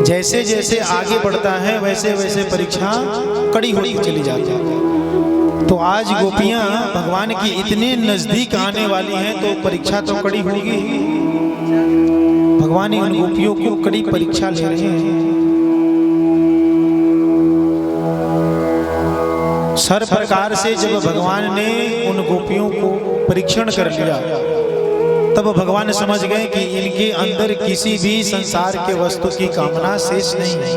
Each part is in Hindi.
जैसे जैसे आगे बढ़ता है वैसे वैसे परीक्षा कड़ी होती चली जाती है। तो आज गोपियां भगवान की इतने नजदीक आने वाली हैं तो परीक्षा तो कड़ी होगी। भगवान उन गोपियों को कड़ी परीक्षा ले रहे हैं। हर प्रकार से जब भगवान ने उन गोपियों को परीक्षण कर लिया तब भगवान समझ गए कि इनके अंदर किसी भी संसार के वस्तु की कामना शेष नहीं है।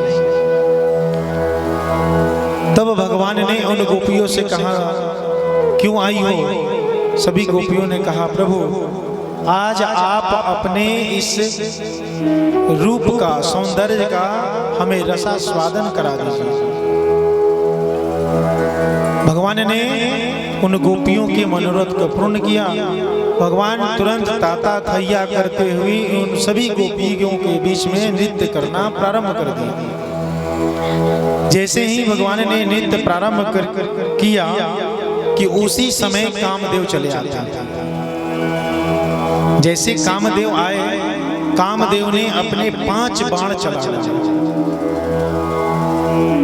तब भगवान ने उन गोपियों से कहा, क्यों आई हो? सभी गोपियों ने कहा, प्रभु आज आप अपने इस रूप का, सौंदर्य का हमें रसास्वादन करा दीजिए। भगवान ने उन गोपियों के मनोरथ को पूर्ण किया। भगवान तुरंत ताता थैया करते हुए उन सभी गोपियों के बीच में नृत्य करना प्रारंभ कर दिया। जैसे ही भगवान ने नृत्य प्रारंभ किया कि उसी समय कामदेव चले आते हैं। जैसे कामदेव आए, कामदेव ने अपने 5 बाण चलाए।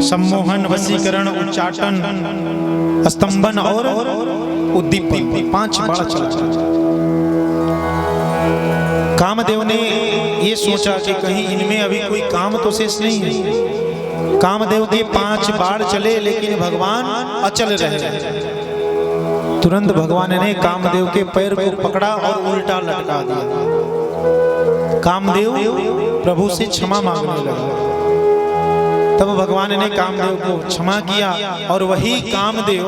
सम्मोहन, वशीकरण, उच्चाटन, स्तंभन और उद्दीपन, 5 बाण चलाए। कामदेव ने ये सोचा कि कहीं इनमें अभी कोई काम तो शेष नहीं है। कामदेव के 5 बाण चले लेकिन भगवान अचल रहे। तुरंत भगवान ने कामदेव के पैर को पकड़ा और उल्टा लटका दिया। कामदेव प्रभु से क्षमा मांगने लगा। तब भगवान ने कामदेव को क्षमा किया और वही कामदेव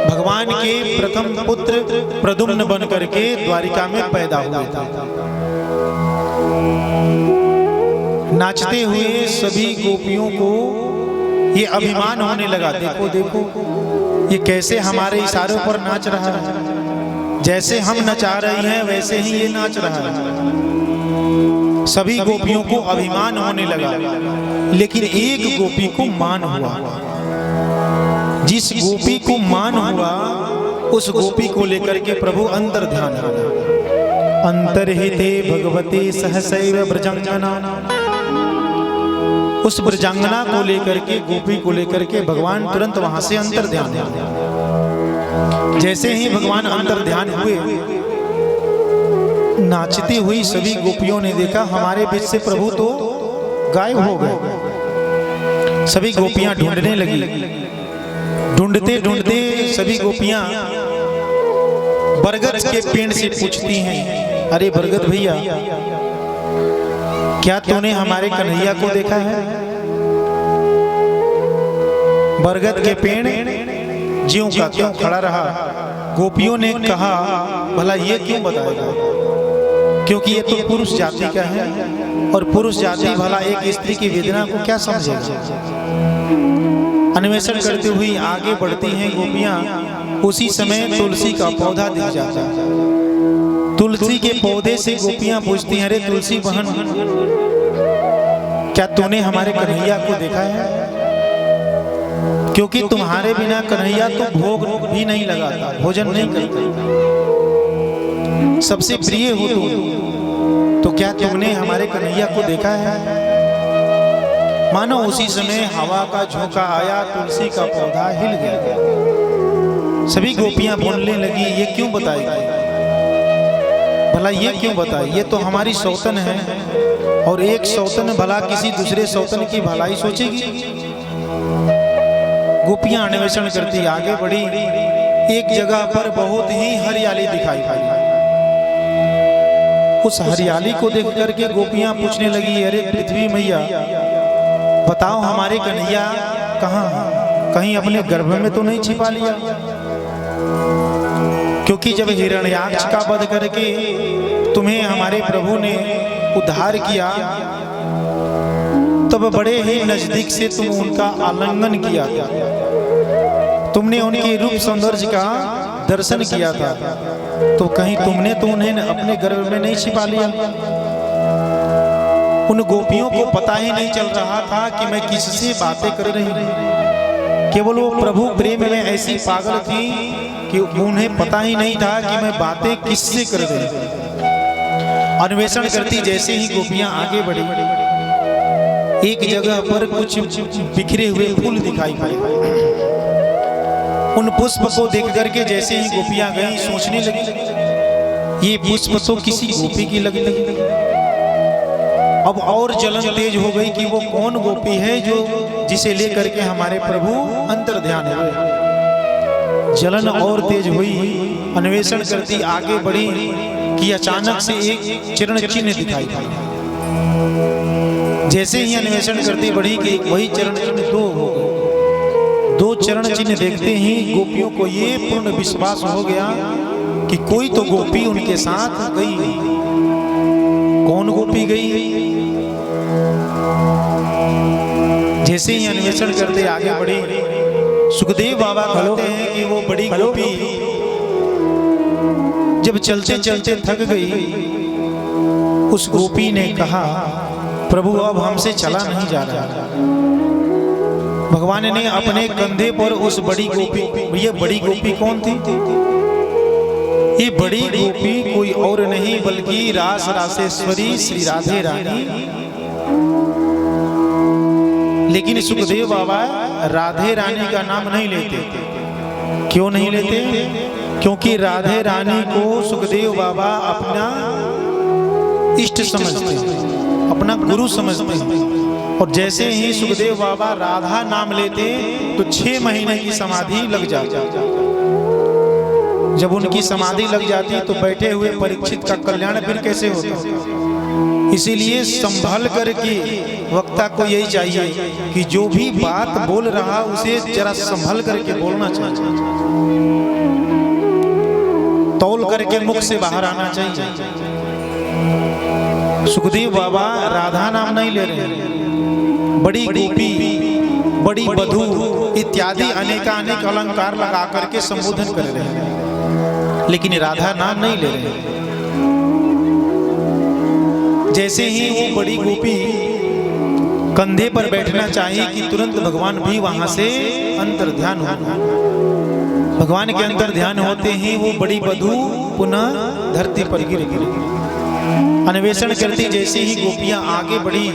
भगवान के प्रथम पुत्र प्रद्युम्न बन करके द्वारिका में पैदा हुए थे। नाचते हुए सभी गोपियों को ये अभिमान होने लगा, देखो देखो ये कैसे हमारे इशारों पर नाच रहा है। जैसे हम नचा रही हैं वैसे ही ये नाच रहा है। सभी गोपियों को अभिमान होने लगा, लेकिन एक गोपी को मान हुआ। जिस गोपी को मान हुआ उस गोपी को लेकर के प्रभु अंतर ध्यान हुआ। अंतर्हिते भगवते सहसैव ब्रजांगना, उस ब्रजांगना को लेकर के, गोपी को लेकर के भगवान तुरंत वहां से अंतर ध्यान हुआ। जैसे ही भगवान अंतर ध्यान हुए, नाचती हुई सभी गोपियों ने देखा हमारे बीच से प्रभु तो गायब हो गए। सभी गोपियां ढूंढने लगी। ढूंढते ढूंढते सभी गोपियां बरगद के पेड़ से पूछती हैं, अरे बरगद भैया, क्या तूने हमारे कन्हैया को देखा है? बरगद के पेड़ ज्यों का त्यों खड़ा रहा। गोपियों ने कहा, भला ये क्यों बताएगा? क्योंकि ये तो पुरुष जाति का है और पुरुष जाति भला एक स्त्री की वेदना को क्या समझेगा। अन्वेषण करते हुए आगे बढ़ती हैं गोपियां। उसी समय तुलसी का पौधा दिख जाता है। तुलसी के पौधे से गोपियां पूछती हैं, अरे तुलसी बहन, क्या तूने हमारे कन्हैया को देखा है? क्योंकि तुम्हारे बिना कन्हैया तो भोग भी नहीं लगाता, भोजन नहीं करता, सबसे प्रिय हो तुम, तो क्या तुमने हमारे कन्हैया को देखा है? मानो उसी समय हवा का झोंका आया, तुलसी का पौधा हिल गया। सभी गोपियां बोलने लगी, ये क्यों बताएगी? भला ये क्यों बताए? ये तो हमारी सौतन है और एक सौतन भला किसी दूसरे सौतन की भलाई सोचेगी? गोपियां अन्वेषण करती आगे बढ़ी। एक जगह पर बहुत ही हरियाली दिखाई पड़ी। उस हरियाली को देख करके गोपियां पूछने लगी, अरे पृथ्वी मैया, बताओ हमारे कन्हैया कहाँ हैं? कहीं अपने गर्भ में तो नहीं छिपा लिया? क्योंकि जब हिरण्याक्ष का वध करके तुम्हें हमारे प्रभु ने उद्धार किया तब बड़े ही नजदीक से तुम उनका आलिंगन किया था। तुमने उनके रूप सौंदर्य का दर्शन किया था, तो कहीं तुमने तो उन्हें अपने गर्भ में नहीं छिपा लिया? उन गोपियों को पता ही नहीं चल रहा था कि मैं किससे बातें कर रही हूं। केवल वो प्रभु प्रेम में ऐसी पागल थी कि उन्हें पता ही नहीं था कि मैं बातें किससे कर रही हूं। अन्वेषण करती जैसे ही गोपियां आगे बढ़ी, एक जगह पर कुछ बिखरे हुए फूल दिखाई पड़े। उन पुष्प को देख करके जैसे ही गोपियां गई, सोचने लगी ये पुष्प तो किसी गोपी की लगी। अब और जलन तेज हो गई कि वो कौन गोपी है जो जिसे लेकर के हमारे प्रभु अंतर ध्यान हुए। जलन और तेज हुई, अन्वेषण करती आगे बढ़ी कि अचानक से एक चरण चिन्ह दिखाई पड़ा। जैसे ही अन्वेषण करती बढ़ी कि वही चरण चिन्ह दो हो गए। दो चरण चिन्ह देखते ही गोपियों को ये पूर्ण विश्वास हो गया कि कोई तो गोपी उनके साथ गई। कौन गोपी गई? जैसे ही अन्वेषण करते आगे बढ़ी, सुखदेव बाबा कहते हैं कि वो बड़ी गोपी जब चलते चलते थक गई, उस गोपी ने कहा प्रभु अब हमसे चला नहीं जा रहा। भगवान ने अपने कंधे पर उस बड़ी गोपी, ये बड़ी गोपी कौन थी? ये बड़ी गोपी कोई और नहीं बल्कि रास रासेश्वरी श्री राधे रानी। लेकिन सुखदेव बाबा राधे रानी का नाम नहीं लेते। क्यों नहीं लेते? क्योंकि राधे रानी को सुखदेव बाबा अपना इष्ट समझते, अपना गुरु समझते हैं। और जैसे ही सुखदेव बाबा राधा नाम लेते तो 6 महीने की समाधि लग जाती। जब उनकी समाधि लग जाती तो बैठे हुए परीक्षित का कल्याण फिर कैसे होता? इसीलिए संभल करके वक्ता को यही चाहिए कि जो भी बात बोल रहा उसे जरा संभल करके बोलना चाहिए, तौल करके मुख से बाहर आना चाहिए। सुखदेव बाबा राधा नाम नहीं ले रहे, बड़ी गोपी, बड़ी बधू इत्यादि अनेकानेक अलंकार लगा करके संबोधन कर रहे हैं, लेकिन राधा नाम नहीं ले रहे। जैसे ही वो बड़ी गोपी कंधे पर बैठना चाहिए कि तुरंत भगवान भी वहां से अंतर ध्यान हो। भगवान के अंतर ध्यान होते ही वो बड़ी बधू पुनः धरती पर गिर गई। अन्वेषण करती जैसे ही गोपियां आगे बढ़ी,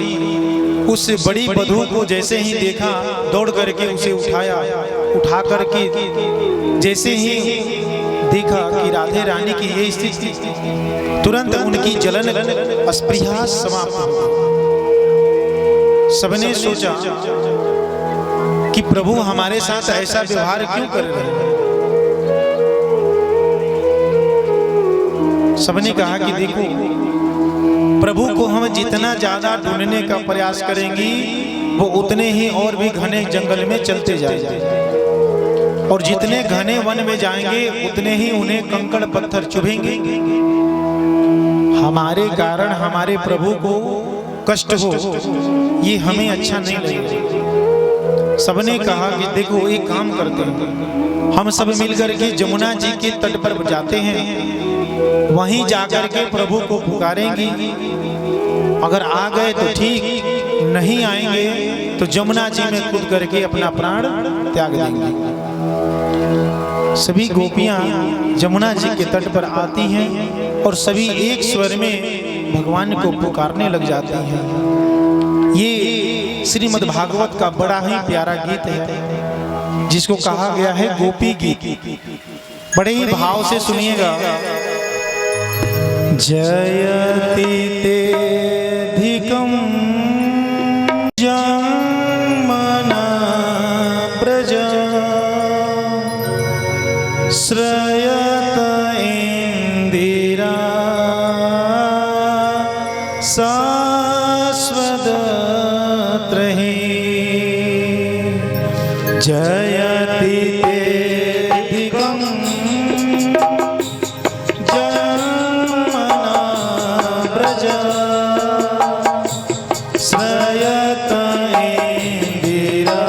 उस बड़ी बधू को जैसे ही देखा दौड़ करके उसे उठाया। उठा करके जैसे ही देखा कि राधे रानी की ये स्थिति, तुरंत उनकी जलन अस्पृहा समाप्त हो। सबने सोचा कि प्रभु हमारे साथ ऐसा व्यवहार क्यों कर रहे हैं। सबने कहा कि देखो प्रभु को हम जितना ज्यादा ढूंढने का प्रयास करेंगी वो उतने ही और भी घने जंगल में चलते जाएंगे, और जितने घने वन में जाएंगे उतने ही उन्हें कंकड़ पत्थर चुभेंगे। हमारे कारण हमारे प्रभु को कष्ट हो, ये हमें अच्छा नहीं लगेगा। सबने कहा कि देखो एक काम करते हैं, हम सब मिलकर के जमुना जी के तट पर जाते हैं, वहीं जाकर के प्रभु को पुकारेंगे। अगर आ गए तो ठीक, नहीं आएंगे तो जमुना जी में कूद करके अपना प्राण त्याग देंगे। सभी गोपियां जमुना जी के तट पर आती हैं और सभी एक स्वर में भगवान को पुकारने लग जाती हैं। ये श्रीमद् भागवत का बड़ा ही प्यारा गीत है, जिसको कहा गया है गोपी गीत। बड़े ही भाव से सुनिएगा। जयति तेधिकं जमना ब्रज श्रयत इंदिरा शाश्वतत्रहि जयति तेधिकं जमना ब्रज श्रयत इंदिरा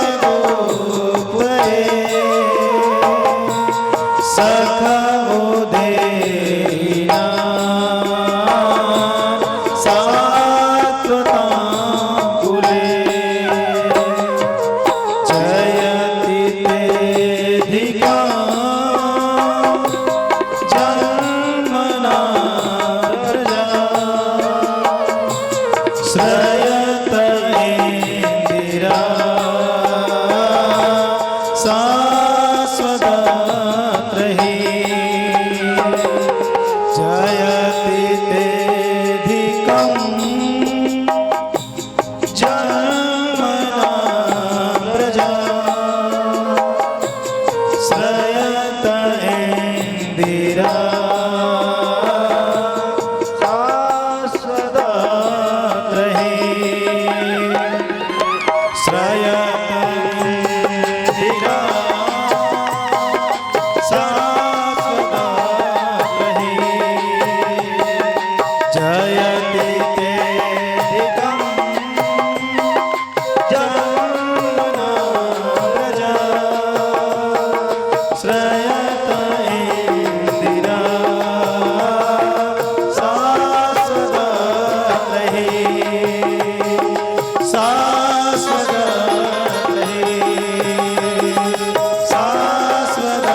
विश्वरूप सखा देना सात्वतांकुले जयति तेधिका जन्मना प्रजा श्रयत इंदिरा शाश्वत रही जयति तेधिकं जन्मना प्रजा श्रयत इंदिरा शाश्वत रही श्रयत इंदिरा शाश्वत रही जयति तेधिकं जन्मना प्रजा श्रयत इंदिरा शाश्वत रही शाश्वत रही शाश्वत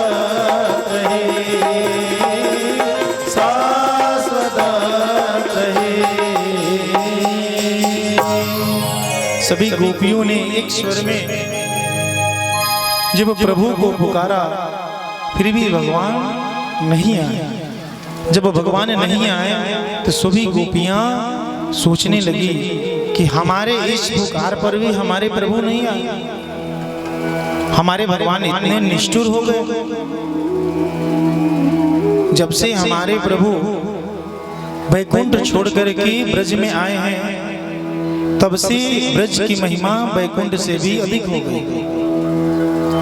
रही शाश्वत रही। सभी गोपियों ने एक स्वर में जब प्रभु को पुकारा, फिर भी भगवान नहीं आए। जब भगवान नहीं आए तो सभी गोपियां सोचने लगी कि हमारे इस पुकार पर भी हमारे प्रभु नहीं आए, हमारे भगवान इतने निष्ठुर हो गए। जब से हमारे प्रभु वैकुंठ छोड़ करके ब्रज में आए हैं, तब से ब्रज की महिमा वैकुंठ से भी अधिक हो गई।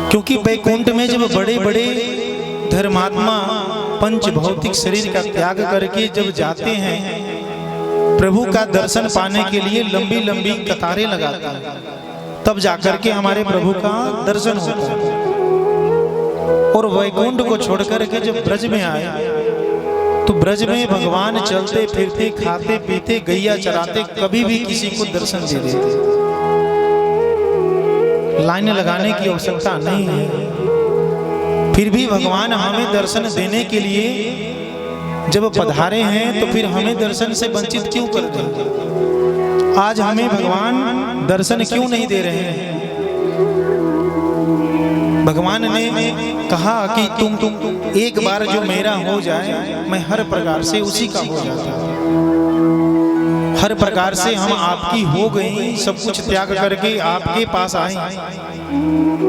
क्योंकि वैकुंठ में जब बड़े बड़े धर्मात्मा पंच भौतिक शरीर का त्याग करके जब जाते हैं, प्रभु का दर्शन पाने के लिए लंबी लंबी कतारें लगाते हैं, तब जाकर के हमारे प्रभु का दर्शन होता है। और वैकुंठ को छोड़ करके जब ब्रज में आए तो ब्रज में भगवान चलते फिरते खाते पीते गैया चराते कभी भी किसी को दर्शन दे देते। लाइन लगाने की आवश्यकता नहीं है, फिर भी भगवान हमें दर्शन देने के लिए जब पधारे हैं तो फिर हमें दर्शन से वंचित क्यों कर दें? आज हमें भगवान दर्शन क्यों नहीं दे रहे हैं? भगवान ने कहा कि तुम एक बार जो मेरा हो जाए, मैं हर प्रकार से उसी का हो जाता। हर प्रकार से हम आपकी हो गई, सब कुछ त्याग करके आपके पास आए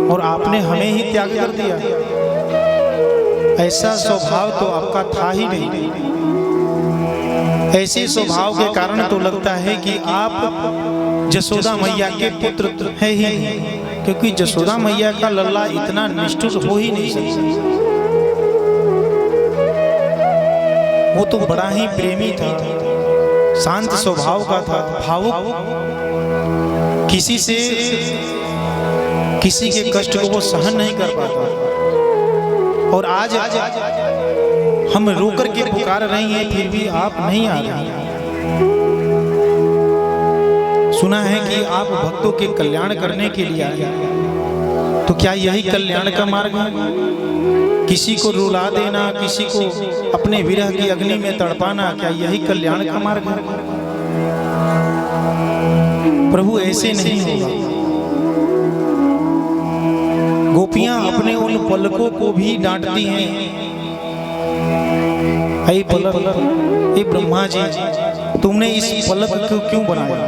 और आपने हमें ही त्याग कर दिया। ऐसा स्वभाव तो आपका था ही नहीं। ऐसे स्वभाव के कारण तो लगता है कि आप जसोदा मैया के पुत्र है ही नहीं, क्योंकि जसोदा मैया का लल्ला इतना निष्ठुर हो ही नहीं सकता। वो तो बड़ा ही प्रेमी था, शांत स्वभाव का था, भावुक, किसी से किसी के कष्ट को वो सहन नहीं कर पाता। और आज हम रोकर के पुकार रहे हैं, फिर भी आप नहीं आ रहे। सुना है कि आप भक्तों के कल्याण करने के लिए आए, तो क्या यही कल्याण का मार्ग है? किसी को रुला देना, किसी को अपने विरह की अग्नि में तड़पाना, क्या यही कल्याण का मार्ग है? प्रभु ऐसे नहीं होगा। गोपियां अपने उन पलकों को भी डांटती हैं, ऐ पलक, ऐ ब्रह्मा जी, तुमने इस पलक को क्यों बनाया?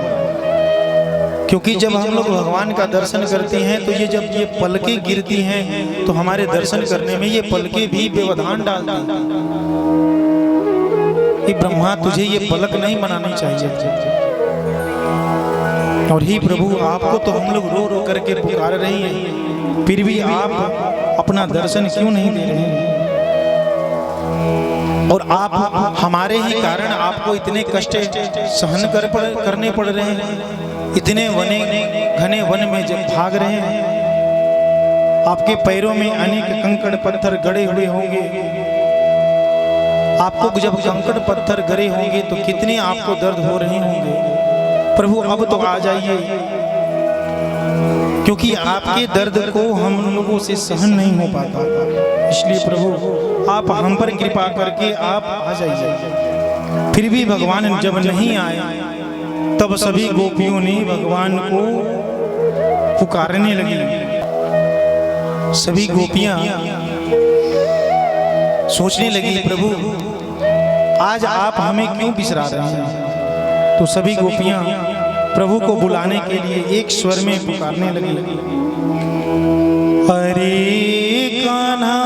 क्योंकि जब हम लोग भगवान का दर्शन करते हैं तो जब ये पलकें गिरती हैं तो हमारे दर्शन करने में ये पलकें भी व्यवधान डालती हैं। हे ब्रह्मा, तुझे ये पलक नहीं बनानी चाहिए। और ही प्रभु, आपको तो हम लोग रो रो करके पुकार रहे हैं, फिर भी आप अपना दर्शन क्यों नहीं दे रहे हैं? और आप हमारे ही कारण आपको इतने कष्ट सहन करने पड़ रहे हैं, इतने घने वन में जब भाग रहे हैं, आपके पैरों में अनेक कंकड़ पत्थर गड़े हुए होंगे। आपको जब कंकड़ पत्थर गड़े होंगे तो कितने आपको दर्द हो रहे होंगे। प्रभु अब तो आ जाइए, क्योंकि आपके दर्द को हम लोगों से सहन नहीं हो पाता। इसलिए प्रभु आप हम पर कृपा करके आप आ जाइए। फिर भी भगवान जब नहीं आए तब सभी गोपियों ने भगवान को पुकारने लगी। सभी गोपियां सोचने लगी, प्रभु आज आप हमें क्यों बिसरा रहे हैं। तो सभी गोपियां प्रभु को बुलाने के लिए एक स्वर में पुकारने लगी, हरे कान्हा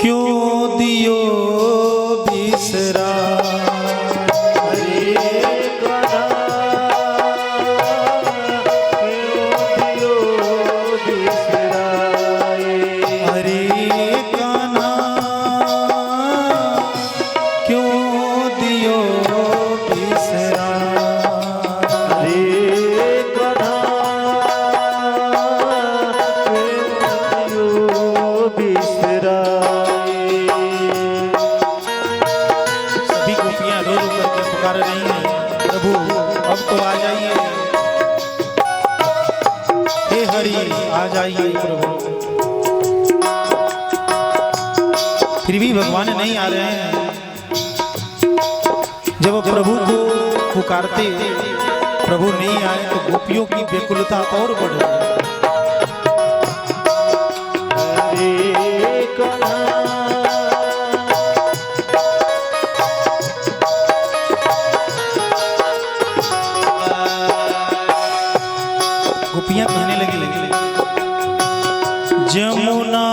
क्यों दियो बिसरा। फिर भी भगवान नहीं आ रहे हैं। जब प्रभु को पुकारते प्रभु नहीं आए तो गोपियों की व्याकुलता और बढ़ गई। गोपियां कहने लगी, जमुना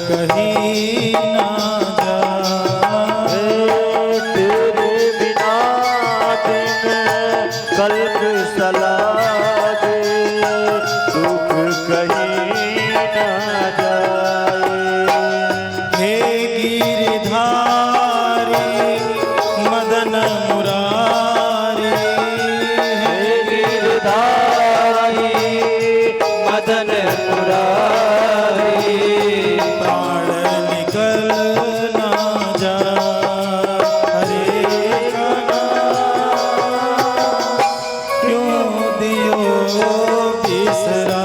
कहीं ना जा। अल्प सलागे दुख कहीं ना जाए। हे गिरधारी मदन मुरारी, हे गिरधारी मदन मुरारी, प्राण निकल ना जाए। हरे कना क्यों दियो बिसरा,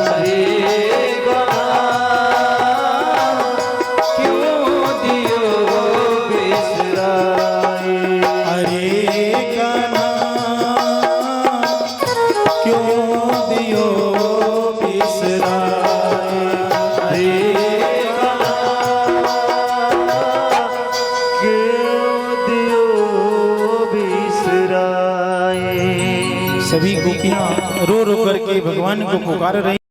हरे गणा क्यों दियो बिसराए। हरे कना क्यों दियो बिसरा। हरे गणा क्यों दियो बिसराए। सभी गोपियां रो रो करके भगवान को पुकार रही।